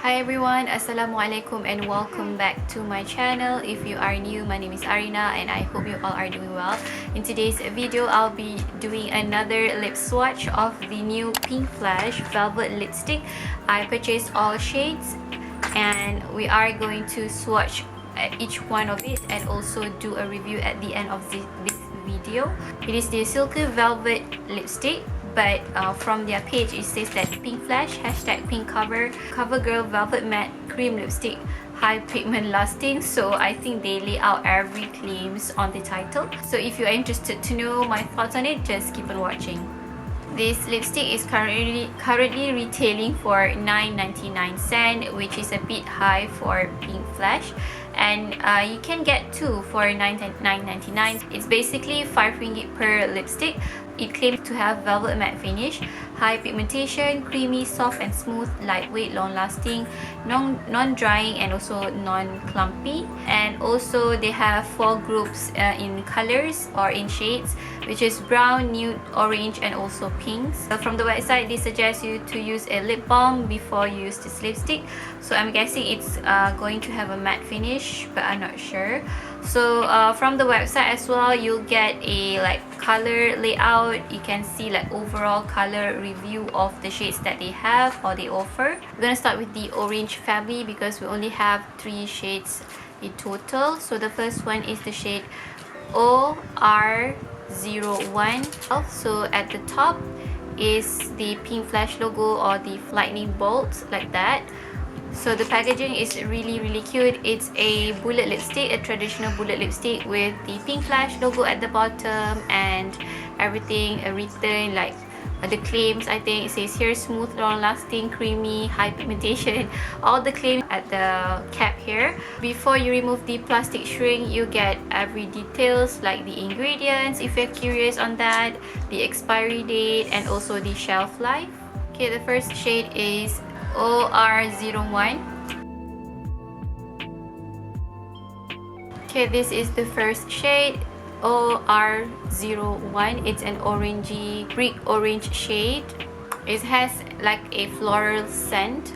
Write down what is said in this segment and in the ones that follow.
Hi everyone, Assalamualaikum and welcome back to my channel. If you are new, my name is Arina and I hope you all are doing well. In today's video, I'll be doing another lip swatch of the new Pinkflash Velvet Lipstick. I purchased all shades and we are going to swatch each one of it and also do a review at the end of this video. It is the Silky Velvet Lipstick, but from their page it says that Pinkflash #pink cover girl velvet matte cream lipstick, high pigment lasting. So I think they lay out every claims on the title. So if you are interested to know my thoughts on it, just keep on watching. This lipstick is currently retailing for 9.99 which is a bit high for Pinkflash, and you can get two for 9.99. It's basically 5 ringgit per lipstick. It claims to have velvet matte finish, high pigmentation, creamy, soft and smooth, lightweight, long-lasting, non-drying and also non-clumpy. And also they have 4 groups in colors or in shades, which is brown, nude, orange and also pinks. So from the website, they suggest you to use a lip balm before you use this lipstick. So I'm guessing it's going to have a matte finish, but I'm not sure. So from the website as well, you'll get a color layout. You can see overall color review of the shades that they have or they offer. We're gonna start with the orange family because we only have 3 shades in total. So the first one is the shade OR01. So at the top is the Pinkflash logo or the lightning bolts like that. So the packaging is really cute. It's a bullet lipstick, a traditional bullet lipstick with the Pinkflash logo at the bottom and everything written the claims. I think it says here smooth, long lasting, creamy, high pigmentation, all the claims at the cap here. Before you remove the plastic shrink, you get every details like the ingredients if you're curious on that, the expiry date and also the shelf life. Okay, the first shade is OR01. Okay, this is the first shade, OR01. It's an orangey, brick orange shade. It has a floral scent.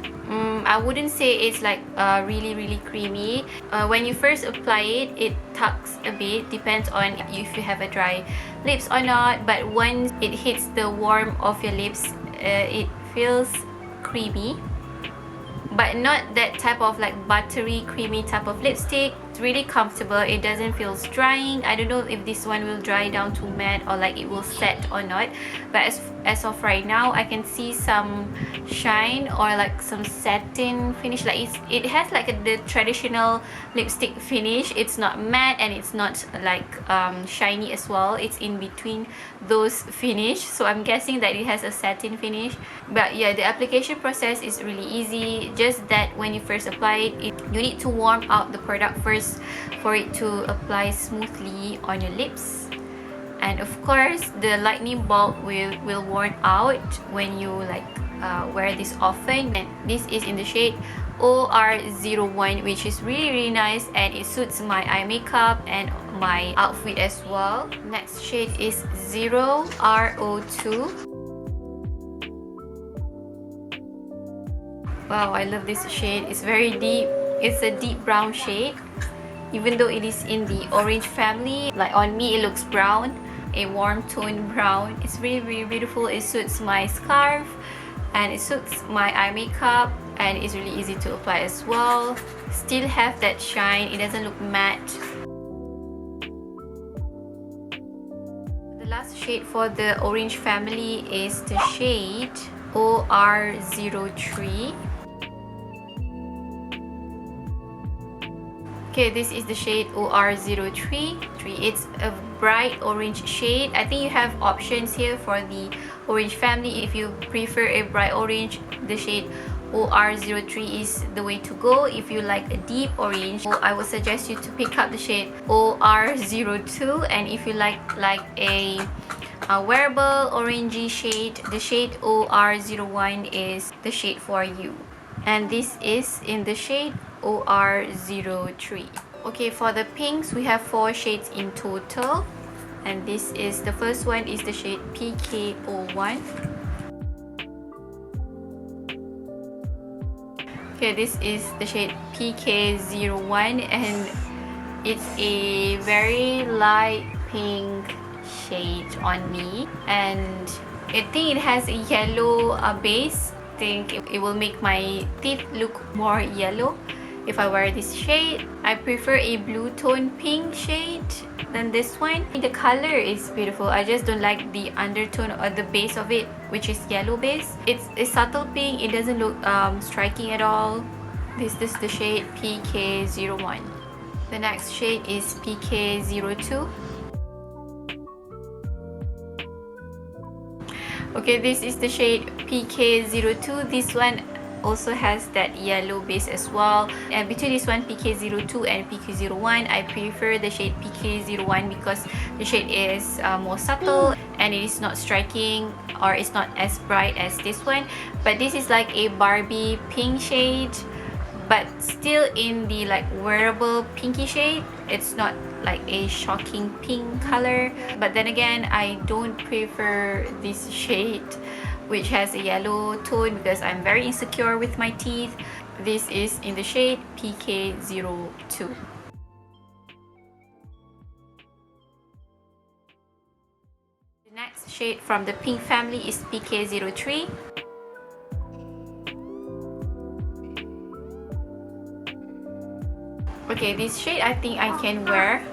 I wouldn't say it's really creamy. When you first apply it, it tucks a bit, depends on if you have a dry lips or not, but once it hits the warmth of your lips, it feels creamy, but not that type of buttery creamy type of lipstick. It's really comfortable. It doesn't feel drying. I don't know if this one will dry down to matte or it will set or not, but as of right now I can see some shine or some satin finish. It has the traditional lipstick finish. It's not matte and it's not shiny as well. It's in between those finish, so I'm guessing that it has a satin finish. But yeah, the application process is really easy. Just that when you first apply it, you need to warm out the product first for it to apply smoothly on your lips. And of course the lightning bolt will worn out when you wear this often. And this is in the shade OR01, which is really nice and it suits my eye makeup and my outfit as well. Next shade is OR02. Wow, I love this shade. It's very deep. It's a deep brown shade, even though it is in the orange family. On me it looks brown, a warm tone brown. It's really beautiful. It suits my scarf and it suits my eye makeup and it's really easy to apply as well. Still have that shine. It doesn't look matte. The last shade for the orange family is the shade OR03. Okay, this is the shade OR03. It's a bright orange shade. I think you have options here for the orange family. If you prefer a bright orange, the shade OR03 is the way to go. If you like a deep orange, I would suggest you to pick up the shade OR02. And if you like a wearable orangey shade, the shade OR01 is the shade for you. And this is in the shade OR03. Okay, for the pinks we have 4 shades in total, and this is the first one is the shade PK01. Okay, this is the shade PK01 and it's a very light pink shade on me, and I think it has a yellow base. I think it will make my teeth look more yellow if I wear this shade. I prefer a blue tone pink shade than this one. The color is beautiful, I just don't like the undertone or the base of it, which is yellow base. It's a subtle pink, it doesn't look striking at all. This is the shade PK01. The next shade is PK02. Okay, this is the shade PK02. This one also has that yellow base as well, and between this one PK02 and PK01, I prefer the shade PK01 because the shade is more subtle and it is not striking, or it's not as bright as this one. But this is like a Barbie pink shade, but still in the like wearable pinky shade. It's not like a shocking pink color, but then again, I don't prefer this shade which has a yellow tone because I'm very insecure with my teeth. This is in the shade PK02. The next shade from the pink family is PK03. Okay, this shade I think I can wear.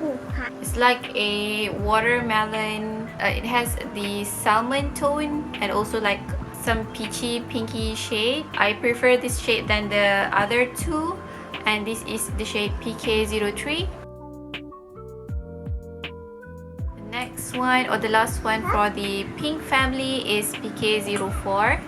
It's like a watermelon. It has the salmon tone and also like some peachy pinky shade. I prefer this shade than the other two, and this is the shade PK03. The next one, or the last one for the pink family, is PK04.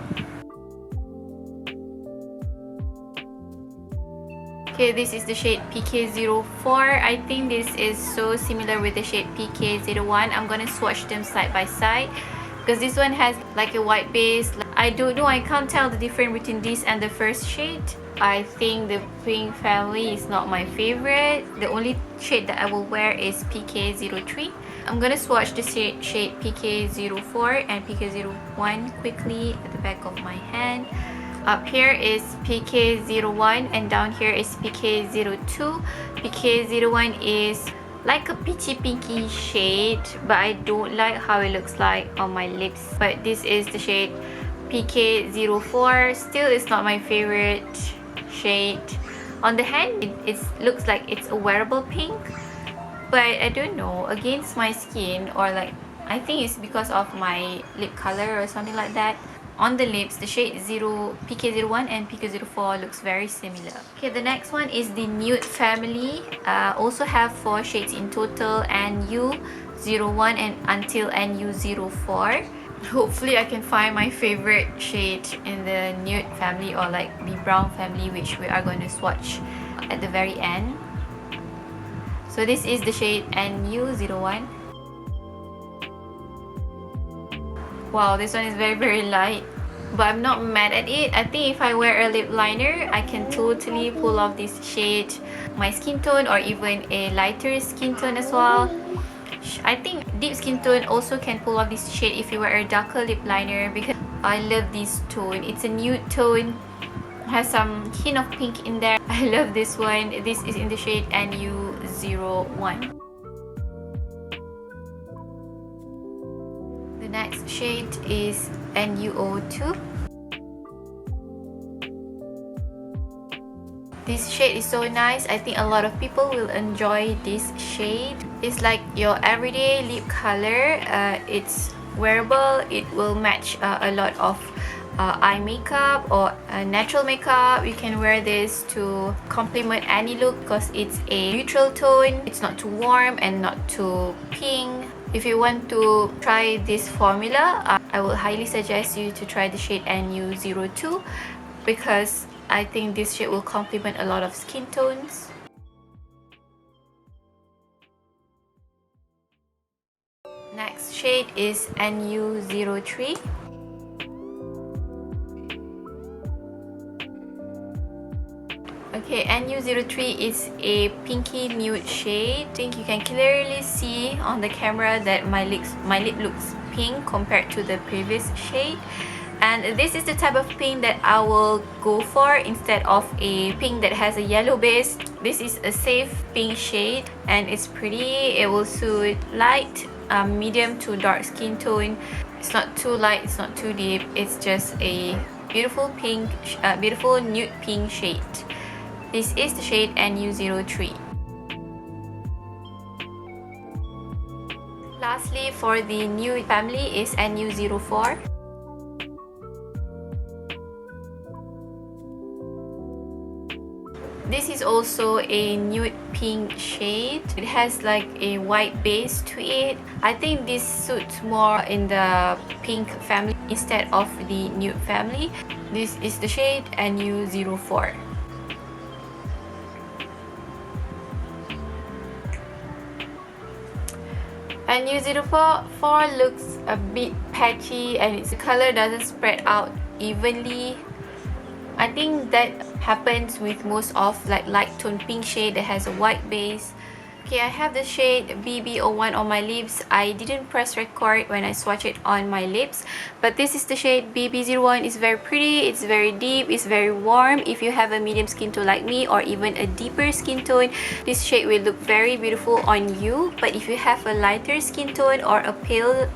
Okay, this is the shade PK04. I think this is so similar with the shade PK01. I'm gonna swatch them side by side because this one has like a white base. I don't know, I can't tell the difference between this and the first shade. I think the pink family is not my favorite. The only shade that I will wear is PK03. I'm gonna swatch the shade PK04 and PK01 quickly at the back of my hand. Up here is PK01 and down here is PK02. PK01 is like a peachy pinky shade, but I don't like how it looks like on my lips. But this is the shade PK04. Still, it's not my favorite shade. On the hand, it looks like it's a wearable pink, but I don't know, against my skin, or like I think it's because of my lip color or something like that. On the lips, the shade PK01 and PK04 looks very similar. Okay, the next one is the nude family. Also have 4 shades in total, NU01 and until NU04. Hopefully I can find my favorite shade in the nude family, or like the brown family, which we are going to swatch at the very end. So this is the shade NU01. Wow, this one is very light, but I'm not mad at it. I think if I wear a lip liner, I can totally pull off this shade, my skin tone, or even a lighter skin tone as well. I think deep skin tone also can pull off this shade if you wear a darker lip liner, because I love this tone. It's a nude tone, has some hint of pink in there. I love this one. This is in the shade NU01. The next shade is NU02. This shade is so nice. I think a lot of people will enjoy this shade. It's like your everyday lip color. It's wearable. It will match a lot of eye makeup or natural makeup. You can wear this to complement any look because it's a neutral tone. It's not too warm and not too pink. If you want to try this formula, I will highly suggest you to try the shade NU02 because I think this shade will complement a lot of skin tones. Next shade is NU03. Okay, NU03 is a pinky nude shade. I think you can clearly see on the camera that my lip looks pink compared to the previous shade. And this is the type of pink that I will go for instead of a pink that has a yellow base. This is a safe pink shade and it's pretty. It will suit light, medium to dark skin tone. It's not too light, it's not too deep. It's just a beautiful pink, beautiful nude pink shade. This is the shade NU03. Lastly, for the nude family is NU04. This is also a nude pink shade. It has like a white base to it. I think this suits more in the pink family instead of the nude family. This is the shade NU04. And NU04 looks a bit patchy and its color doesn't spread out evenly. I think that happens with most of like light tone pink shade that has a white base. Okay, I have the shade BB01 on my lips. I didn't press record when I swatched it on my lips, but this is the shade BB01. It's very pretty, it's very deep, it's very warm. If you have a medium skin tone like me or even a deeper skin tone, this shade will look very beautiful on you. But if you have a lighter skin tone or a pale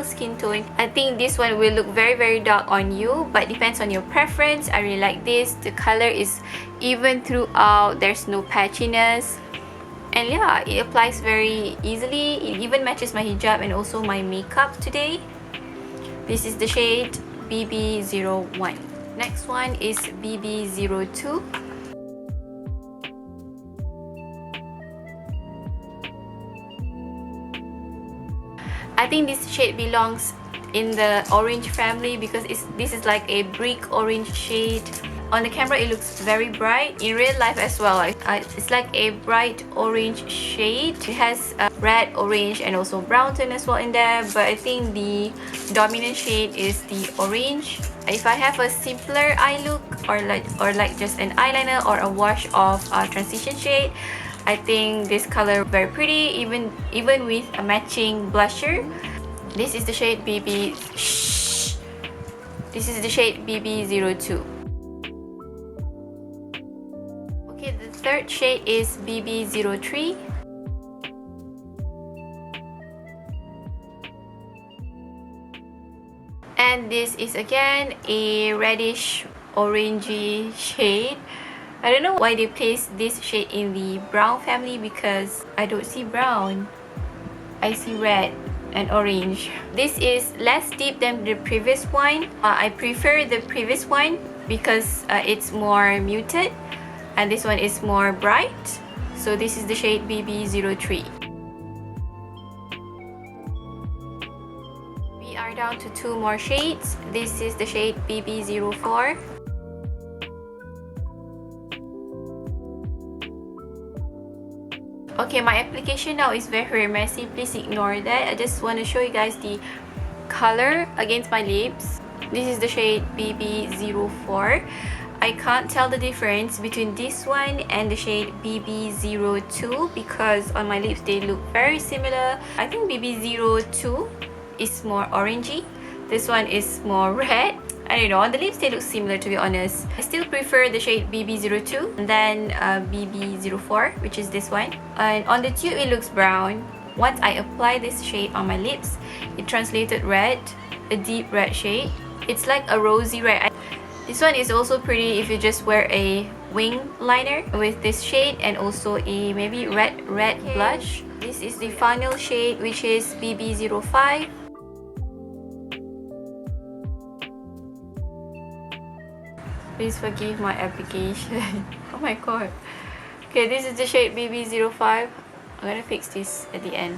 skin tone, I think this one will look very dark on you, but depends on your preference. I really like this. The color is even throughout, there's no patchiness. And yeah, it applies very easily. It even matches my hijab and also my makeup today. This is the shade BB01. Next one is BB02. I think this shade belongs in the orange family because this is like a brick orange shade. On the camera it looks very bright. In real life as well, it's like a bright orange shade. It has red, orange and also brown tone as well in there, but I think the dominant shade is the orange. If I have a simpler eye look or like just an eyeliner or a wash of transition shade, I think this color very pretty even with a matching blusher. This is the shade This is the shade BB02. Okay, the third shade is BB03. And this is again a reddish orangey shade. I don't know why they placed this shade in the brown family because I don't see brown. I see red and orange. This is less deep than the previous one. I prefer the previous one because it's more muted. And this one is more bright. So this is the shade BB03. We are down to two more shades. This is the shade BB04. Okay, my application now is very messy. Please ignore that. I just want to show you guys the color against my lips. This is the shade BB04. I can't tell the difference between this one and the shade BB02 because on my lips they look very similar. I think BB02 is more orangey. This one is more red. I don't know, on the lips they look similar to be honest. I still prefer the shade BB02 and then BB04, which is this one. And on the tube it looks brown. Once I apply this shade on my lips, it translated red, a deep red shade. It's like a rosy red. This one is also pretty if you just wear a wing liner with this shade and also a maybe red blush. This is the final shade, which is BB05. Please forgive my application. Oh my god. Okay, this is the shade BB05. I'm gonna fix this at the end.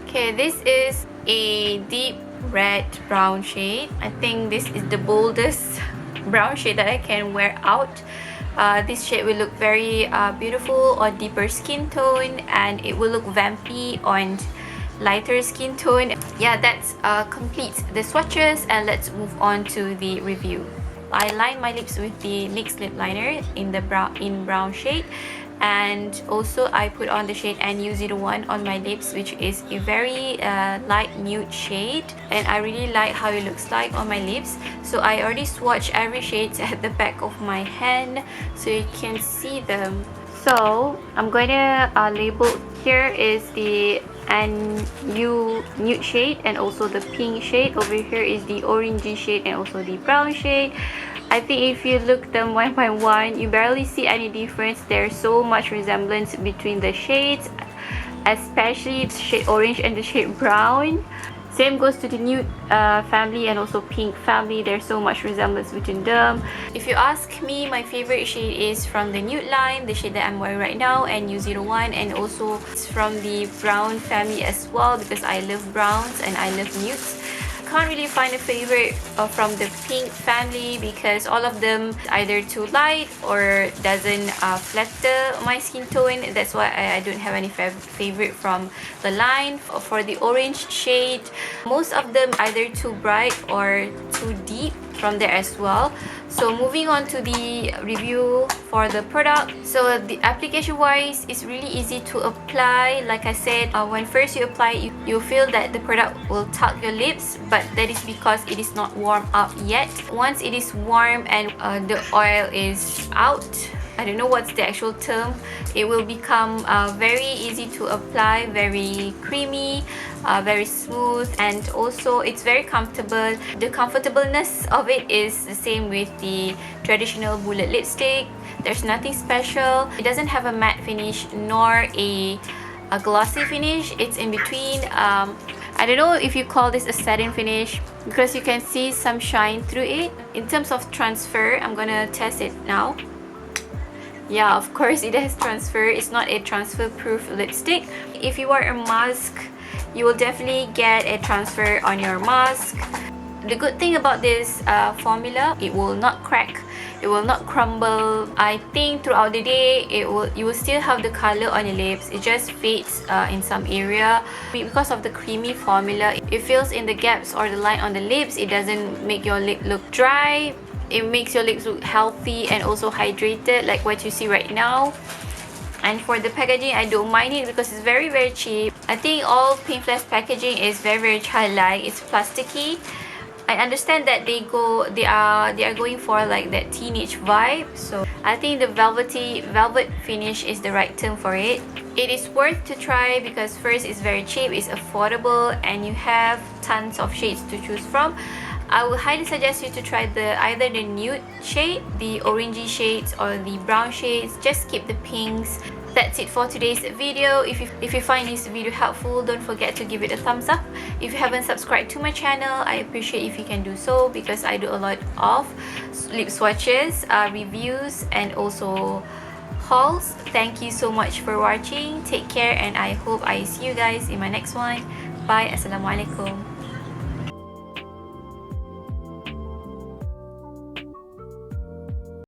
Okay, this is a deep red brown shade. I think this is the boldest brown shade that I can wear out. This shade will look very beautiful on deeper skin tone, and it will look vampy on lighter skin tone. Yeah, that's completes the swatches, and let's move on to the review. I line my lips with the NYX lip liner in the brown shade, and also I put on the shade NU01 on my lips, which is a very light nude shade, and I really like how it looks like on my lips. So I already swatched every shade at the back of my hand so you can see them. So I'm going to label. Here is the nude shade and also the pink shade. Over here is the orangey shade and also the brown shade. I think if you look them one by one, you barely see any difference. There's so much resemblance between the shades, especially the shade orange and the shade brown. Same goes to the nude family and also pink family. There's so much resemblance between them. If you ask me, my favorite shade is from the nude line, the shade that I'm wearing right now, and NU01, and also it's from the brown family as well because I love browns and I love nudes. Can't really find a favorite from the pink family because all of them either too light or doesn't flatter my skin tone. That's why I don't have any favorite from the line. For the orange shade, most of them either too bright or too deep from there as well. So moving on to the review for the product. So the application wise, it's really easy to apply. Like I said, when first you apply it, you feel that the product will tug your lips, but that is because it is not warm up yet. Once it is warm and the oil is out, I don't know what's the actual term, it will become very easy to apply, very creamy, very smooth, and also it's very comfortable. The comfortableness of it is the same with the traditional bullet lipstick. There's nothing special. It doesn't have a matte finish nor a glossy finish. It's in between. I don't know if you call this a satin finish because you can see some shine through it. In terms of transfer, I'm gonna test it now. Yeah, of course it has transfer. It's not a transfer proof lipstick. If you wear a mask, you will definitely get a transfer on your mask. The good thing about this formula, it will not crack, it will not crumble. I think throughout the day you will still have the color on your lips. It just fades in some area. Because of the creamy formula, it fills in the gaps or the line on the lips. It doesn't make your lip look dry. It makes your lips look healthy and also hydrated, like what you see right now. And for the packaging, I don't mind it because it's very cheap. I think all Pinkflash packaging is very childlike. It's plasticky. I understand that they are going for like that teenage vibe. So I think the velvet finish is the right term for it. It is worth to try because first it's very cheap, it's affordable, and you have tons of shades to choose from. I would highly suggest you to try either the nude shade, the orangey shades, or the brown shades. Just skip the pinks. That's it for today's video. If you find this video helpful, don't forget to give it a thumbs up. If you haven't subscribed to my channel, I appreciate if you can do so because I do a lot of lip swatches, reviews, and also hauls. Thank you so much for watching. Take care, and I hope I see you guys in my next one. Bye. Assalamualaikum.